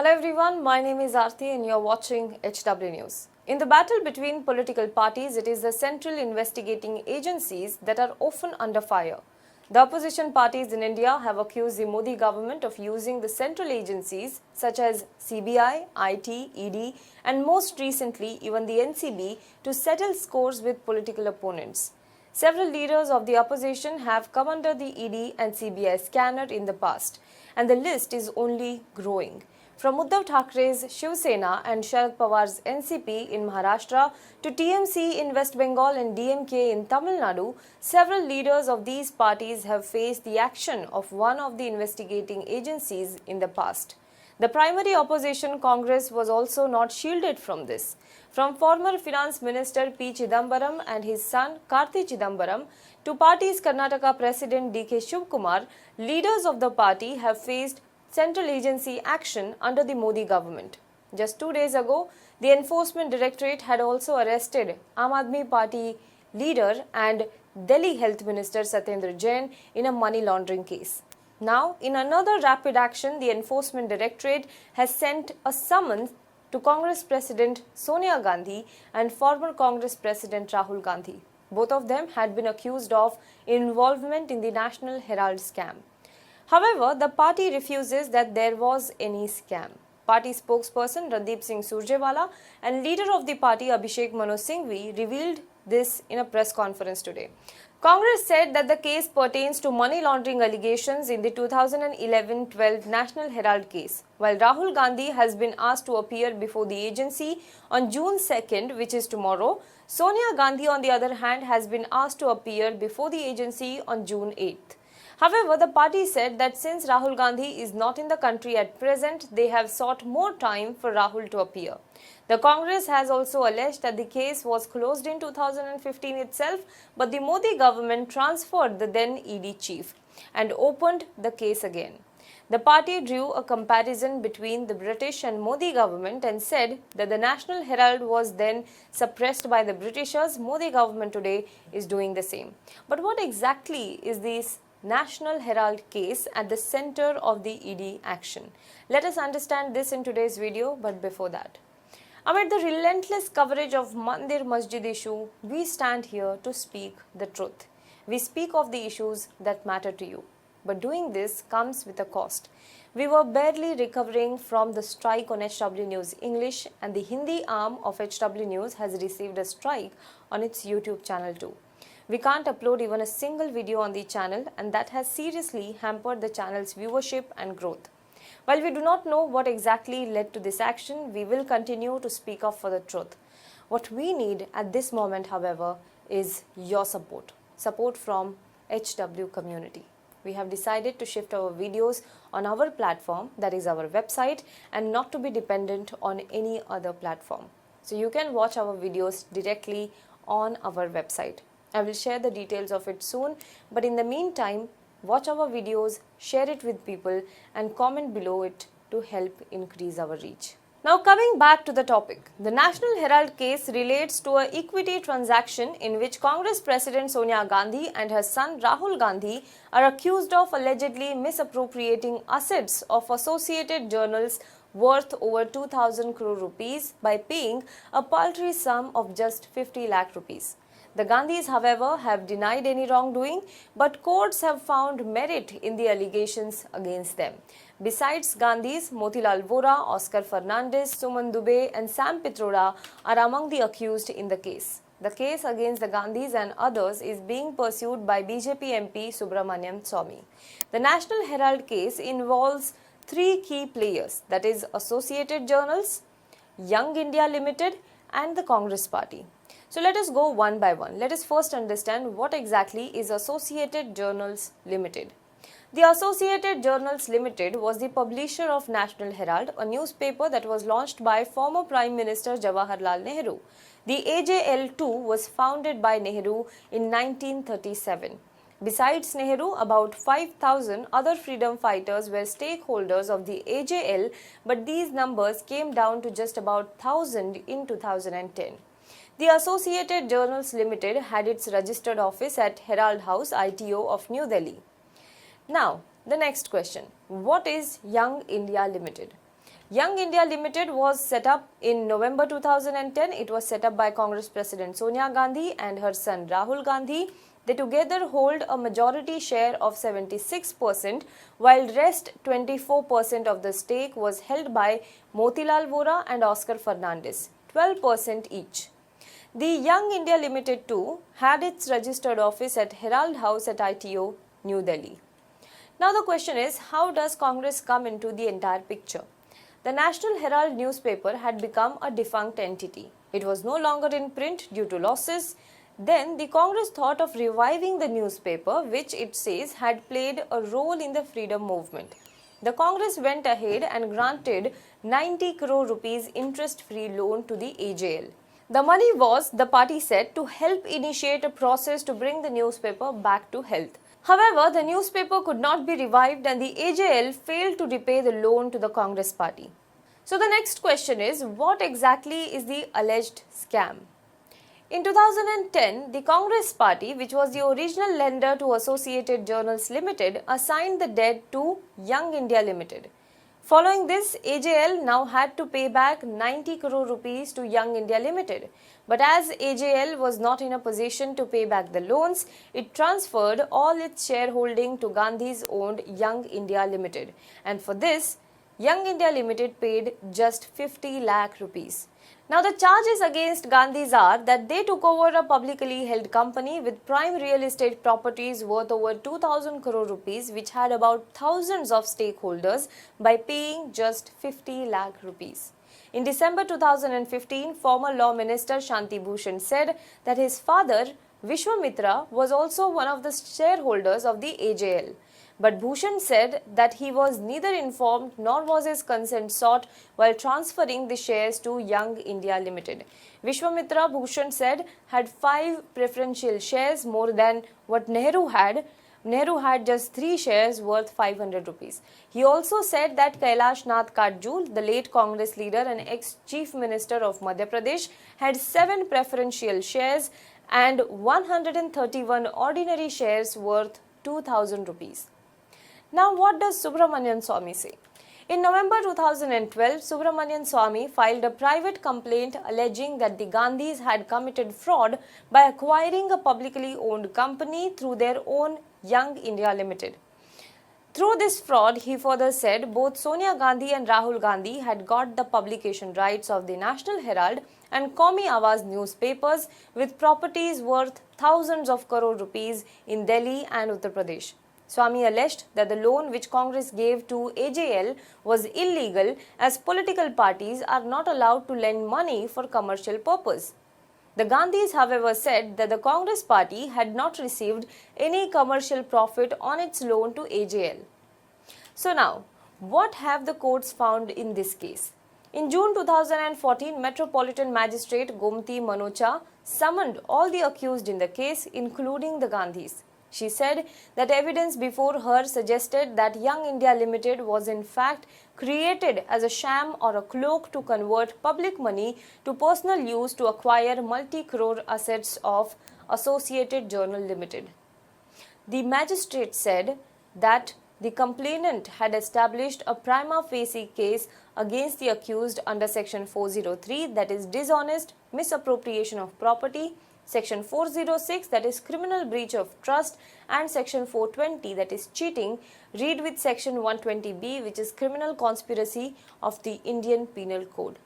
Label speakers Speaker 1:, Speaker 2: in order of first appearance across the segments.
Speaker 1: Hello everyone, my name is Aarti and you're watching HW News. In the battle between political parties, it is the central investigating agencies that are often under fire. The opposition parties in India have accused the Modi government of using the central agencies such as CBI, IT, ED and most recently even the NCB to settle scores with political opponents. Several leaders of the opposition have come under the ED and CBI scanner in the past, and the list is only growing. From Uddhav Thackeray's Shiv Sena and Sharad Pawar's NCP in Maharashtra to TMC in West Bengal and DMK in Tamil Nadu, several leaders of these parties have faced the action of one of the investigating agencies in the past. The primary opposition Congress was also not shielded from this. From former Finance Minister P. Chidambaram and his son Karti Chidambaram to party's Karnataka President D.K. Shivkumar, leaders of the party have faced central agency action under the Modi government. Just 2 days ago, the Enforcement Directorate had also arrested Aam Aadmi Party leader and Delhi Health Minister Satyendar Jain in a money laundering case. Now, in another rapid action, the Enforcement Directorate has sent a summons to Congress President Sonia Gandhi and former Congress President Rahul Gandhi. Both of them had been accused of involvement in the National Herald Scam. However, the party refuses that there was any scam. Party spokesperson Randeep Singh Surjewala and leader of the party Abhishek Manu Singhvi revealed this in a press conference today. Congress said that the case pertains to money laundering allegations in the 2011-12 National Herald case, while Rahul Gandhi has been asked to appear before the agency on June 2nd, which is tomorrow. Sonia Gandhi, on the other hand, has been asked to appear before the agency on June 8th. However, the party said that since Rahul Gandhi is not in the country at present, they have sought more time for Rahul to appear. The Congress has also alleged that the case was closed in 2015 itself, but the Modi government transferred the then ED chief and opened the case again. The party drew a comparison between the British and Modi government and said that the National Herald was then suppressed by the Britishers. Modi government today is doing the same. But what exactly is this National Herald case at the center of the ED action? Let us understand this in today's video, but before that, amid the relentless coverage of Mandir Masjid issue, we stand here to speak the truth. We speak of the issues that matter to you. But doing this comes with a cost. We were barely recovering from the strike on HW News English, and the Hindi arm of HW News has received a strike on its YouTube channel too. We can't upload even a single video on the channel, and that has seriously hampered the channel's viewership and growth. While we do not know what exactly led to this action, we will continue to speak up for the truth. What we need at this moment, however, is your support. Support from HW community. We have decided to shift our videos on our platform, that is our website, and not to be dependent on any other platform. So you can watch our videos directly on our website. I will share the details of it soon, but in the meantime, watch our videos, share it with people and comment below it to help increase our reach. Now coming back to the topic, the National Herald case relates to an equity transaction in which Congress President Sonia Gandhi and her son Rahul Gandhi are accused of allegedly misappropriating assets of Associated Journals worth over 2,000 crore rupees by paying a paltry sum of just 50 lakh rupees. The Gandhis, however, have denied any wrongdoing, but courts have found merit in the allegations against them. Besides Gandhis, Motilal Vora, Oscar Fernandez, Suman Dubey and Sam Pitroda are among the accused in the case. The case against the Gandhis and others is being pursued by BJP MP Subramaniam Swamy. The National Herald case involves three key players, that is Associated Journals, Young India Limited and the Congress Party. So let us go one by one. Let us first understand what exactly is Associated Journals Limited. The Associated Journals Limited was the publisher of National Herald, a newspaper that was launched by former Prime Minister Jawaharlal Nehru. The AJL too was founded by Nehru in 1937. Besides Nehru, about 5,000 other freedom fighters were stakeholders of the AJL, but these numbers came down to just about 1,000 in 2010. The Associated Journals Limited had its registered office at Herald House, ITO of New Delhi. Now, the next question. What is Young India Limited? Young India Limited was set up in November 2010. It was set up by Congress President Sonia Gandhi and her son Rahul Gandhi. They together hold a majority share of 76%, while rest 24% of the stake was held by Motilal Vora and Oscar Fernandes, 12% each. The Young India Limited too had its registered office at Herald House at ITO, New Delhi. Now the question is, how does Congress come into the entire picture? The National Herald newspaper had become a defunct entity. It was no longer in print due to losses. Then the Congress thought of reviving the newspaper, which it says had played a role in the freedom movement. The Congress went ahead and granted 90 crore rupees interest-free loan to the AJL. The money was, the party said, to help initiate a process to bring the newspaper back to health. However, the newspaper could not be revived and the AJL failed to repay the loan to the Congress party. So the next question is, what exactly is the alleged scam? In 2010, the Congress party, which was the original lender to Associated Journals Limited, assigned the debt to Young India Limited. Following this, AJL now had to pay back 90 crore rupees to Young India Limited. But as AJL was not in a position to pay back the loans, it transferred all its shareholding to Gandhis owned Young India Limited. And for this, Young India Limited paid just 50 lakh rupees. Now the charges against Gandhis are that they took over a publicly held company with prime real estate properties worth over 2000 crore rupees, which had about thousands of stakeholders, by paying just 50 lakh rupees. In December 2015, former Law Minister Shanti Bhushan said that his father, Vishwamitra, was also one of the shareholders of the AJL. But Bhushan said that he was neither informed nor was his consent sought while transferring the shares to Young India Limited. Vishwamitra, Bhushan said, had 5 preferential shares more than what Nehru had. Nehru had just 3 shares worth 500 rupees. He also said that Kailash Nath Kadjul, the late Congress leader and ex-Chief Minister of Madhya Pradesh, had 7 preferential shares and 131 ordinary shares worth 2000 rupees. Now, what does Subramanian Swamy say? In November 2012, Subramanian Swamy filed a private complaint alleging that the Gandhis had committed fraud by acquiring a publicly owned company through their own Young India Limited. Through this fraud, he further said, both Sonia Gandhi and Rahul Gandhi had got the publication rights of the National Herald and Qaumi Awaz newspapers with properties worth thousands of crore rupees in Delhi and Uttar Pradesh. Swamy alleged that the loan which Congress gave to AJL was illegal, as political parties are not allowed to lend money for commercial purpose. The Gandhis, however, said that the Congress party had not received any commercial profit on its loan to AJL. So now, what have the courts found in this case? In June 2014, Metropolitan Magistrate Gomti Manocha summoned all the accused in the case, including the Gandhis. She said that evidence before her suggested that Young India Limited was in fact created as a sham or a cloak to convert public money to personal use to acquire multi-crore assets of Associated Journal Limited. The magistrate said that the complainant had established a prima facie case against the accused under Section 403, that is dishonest misappropriation of property, Section 406, that is criminal breach of trust, and Section 420, that is cheating, read with Section 120B, which is criminal conspiracy of the Indian Penal Code.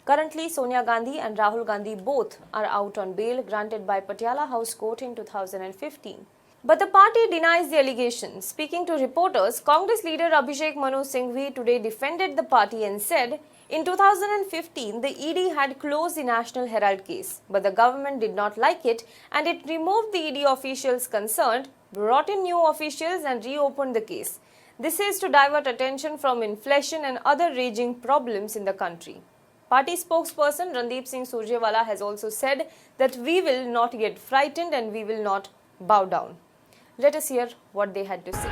Speaker 1: Currently, Sonia Gandhi and Rahul Gandhi both are out on bail granted by Patiala House Court in 2015. But the party denies the allegations. Speaking to reporters, Congress leader Abhishek Manu Singhvi today defended the party and said, in 2015, the ED had closed the National Herald case, but the government did not like it and it removed the ED officials concerned, brought in new officials and reopened the case. This is to divert attention from inflation and other raging problems in the country. Party spokesperson Randeep Singh Surjewala has also said that we will not get frightened and we will not bow down. Let us hear what they had to say.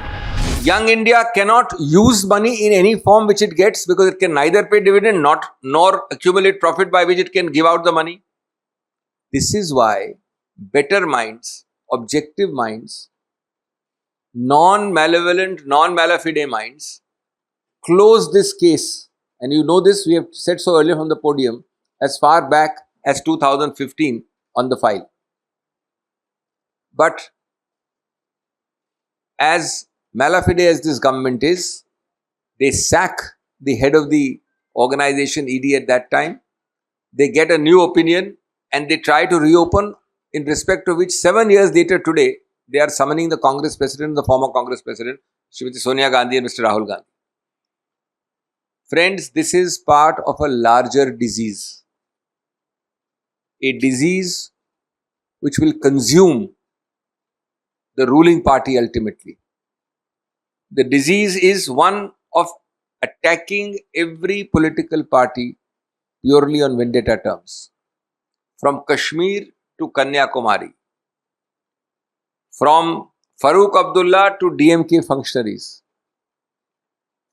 Speaker 2: Young India cannot use money in any form which it gets, because it can neither pay dividend nor accumulate profit by which it can give out the money. This is why better minds, objective minds, non-malevolent, non-malafide minds close this case And you know this, we have said so earlier from the podium, as far back as 2015 on the file. But as malafide as this government is, they sack the head of the organization ED at that time. They get a new opinion and they try to reopen, in respect of which 7 years later today, they are summoning the Congress President, the former Congress President, Srimati Sonia Gandhi and Mr. Rahul Gandhi. Friends, this is part of a larger disease. A disease which will consume the ruling party ultimately. The disease is one of attacking every political party purely on vendetta terms. From Kashmir to Kanyakumari, from Farooq Abdullah to DMK functionaries,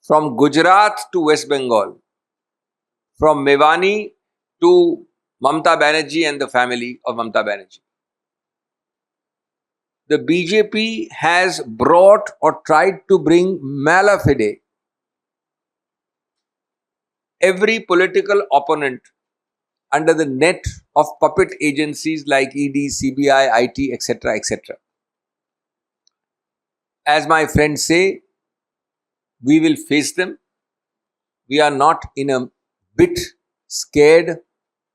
Speaker 2: from Gujarat to West Bengal, from Mewani to Mamta Banerjee and the family of Mamta Banerjee. The BJP has brought or tried to bring malafide every political opponent under the net of puppet agencies like ED, CBI, IT, etc., etc. As my friends say, we will face them. We are not in a bit scared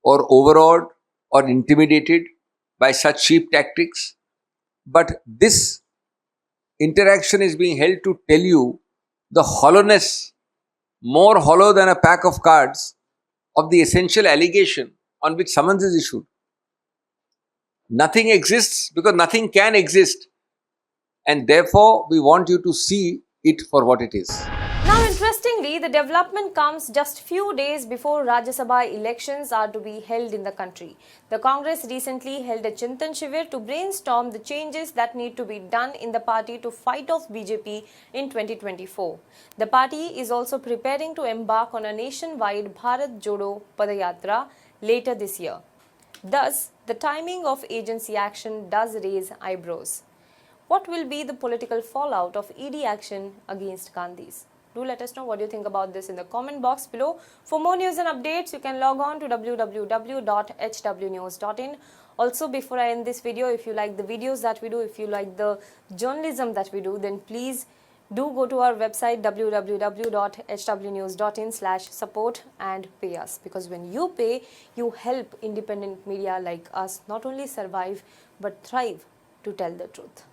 Speaker 2: or overawed or intimidated by such cheap tactics. But this interaction is being held to tell you the hollowness, more hollow than a pack of cards, of the essential allegation on which summons is issued. Nothing exists because nothing can exist. And therefore, we want you to see it for what it is.
Speaker 1: Now, interestingly, the development comes just few days before Rajya Sabha elections are to be held in the country. The Congress recently held a Chintan Shivir to brainstorm the changes that need to be done in the party to fight off BJP in 2024. The party is also preparing to embark on a nationwide Bharat Jodo Padayatra later this year. Thus, the timing of agency action does raise eyebrows. What will be the political fallout of ED action against Gandhis? Do let us know what you think about this in the comment box below. For more news and updates, you can log on to www.hwnews.in. Also, before I end this video, if you like the videos that we do, if you like the journalism that we do, then please do go to our website www.hwnews.in/support and pay us. Because when you pay, you help independent media like us not only survive but thrive to tell the truth.